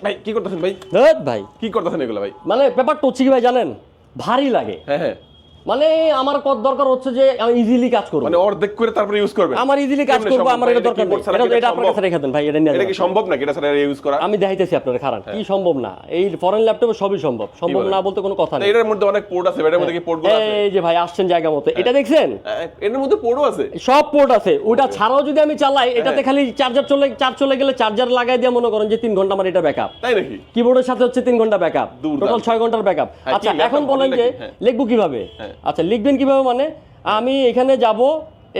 ভাই কি করতেছেন ভাই? ভাই কি করতেছেন এগুলো ভাই? মানে ব্যাপারটা হচ্ছে কি ভাই জানেন, ভারী লাগে। হ্যাঁ মানে আমার দরকার হচ্ছে যে আমি ইজিলি কাজ করব, মানে অর্ধেক করে তারপরে ইউজ করবেন। আমার ইজিলি কাজ করব, আমার এটা দরকার নেই। এটা আপনার কাছে রেখে দেন ভাই, এটা নিয়ে এটা কি সম্ভব নাকি এটা ছাড়া ইউজ করা? আমি দেখাইতেছি আপনাদের, খারাপ কি সম্ভব না। এই ফরেন ল্যাপটপে সবই সম্ভব, সম্ভব না বলতে কোনো কথা নেই। এটার মধ্যে অনেক পোর্ট আছে, এটার মধ্যে কি পোর্টগুলো আছে? এই যে ভাই আসছেন জায়গা মতো, এটা দেখছেন এর মধ্যে পোর্টও আছে, সব পোর্ট আছে। ওটা ছাড়াও যদি আমি চালাই, এটাতে খালি চার্জ চলে গেলে চার্জার লাগাই দিয়ে মনে করেন যে 3 ঘন্টা আমার এটা ব্যাকআপ। তাই নাকি? কিবোর্ডের সাথে হচ্ছে 3 ঘন্টা ব্যাকআপ, টোটাল 6 ঘন্টার ব্যাকআপ। আচ্ছা এখন বলেন যে লিখবো কিভাবে? আচ্ছা লিখবেন কিভাবে মানে আমি এখানে যাব,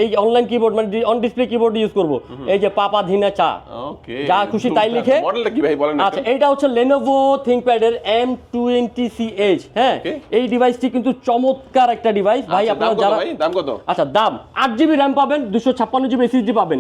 এই অনলাইন কিবোর্ড মানে অন ডিসপ্লে কিবোর্ড ইউজ করব, এই যে পাপা ধিনা চা, ওকে, যা খুশি তাই লিখে। মডেলটা কি ভাই বলেন? আচ্ছা এইটা হচ্ছে Lenovo ThinkPad এর M20CH। হ্যাঁ, এই ডিভাইসটি কিন্তু চমৎকার একটা ডিভাইস ভাই। আপনারা যারা দাম কত? আচ্ছা দাম 8GB RAM পাবেন, 256GB SSD পাবেন।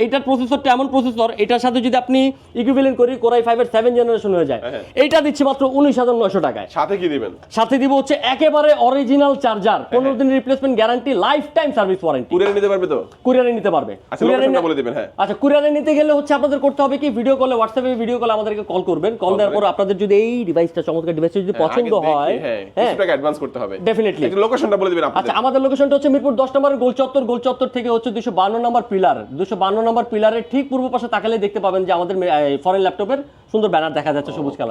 এটার প্রসেসরটা এমন প্রসেসর, এটার সাথে যদি আপনি ইকুইভ্যালেন্ট করি Core i5 এর 7th জেনারেশন হয়ে যায়। এইটা দিচ্ছি মাত্র 19,900 টাকায়। সাথে কি দিবেন? সাথে দিব হচ্ছে একেবারে অরিজিনাল চার্জার, 15 দিন replacement guarantee, life time service warranty. কুরিয়ারে নিতে পারবে তো? কুরিয়ারে নিতে পারবে। কুরিয়ারে বলে দিবেন। হ্যাঁ আচ্ছা কুরিয়ারে নিতে গেলে হচ্ছে আপনাদের করতে হবে কি, ভিডিও কলে, হোয়াটসঅ্যাপে ভিডিও কলে আমাদেরকে কল করবেন। কল দেওয়ার পর আপনাদের যদি এই ডিভাইসটা, চমৎকার ডিভাইসটা যদি পছন্দ হয়, হ্যাঁ কিছু টাকা অ্যাডভান্স করতে হবে ডেফিনেটলি। একটু লোকেশনটা বলে দিবেন আপনাদের। আচ্ছা আমাদের লোকেশনটা হচ্ছে মিরপুর 10 নম্বরের গোল চত্বর থেকে হচ্ছে 252 নম্বর পিলার, 252 নম্বর পিলারের ঠিক পূর্ব পাশে তাকালে দেখতে পাবেন যে আমাদের ফরেন ল্যাপটপের সুন্দর ব্যানার দেখা যাচ্ছে সবুজ কালার।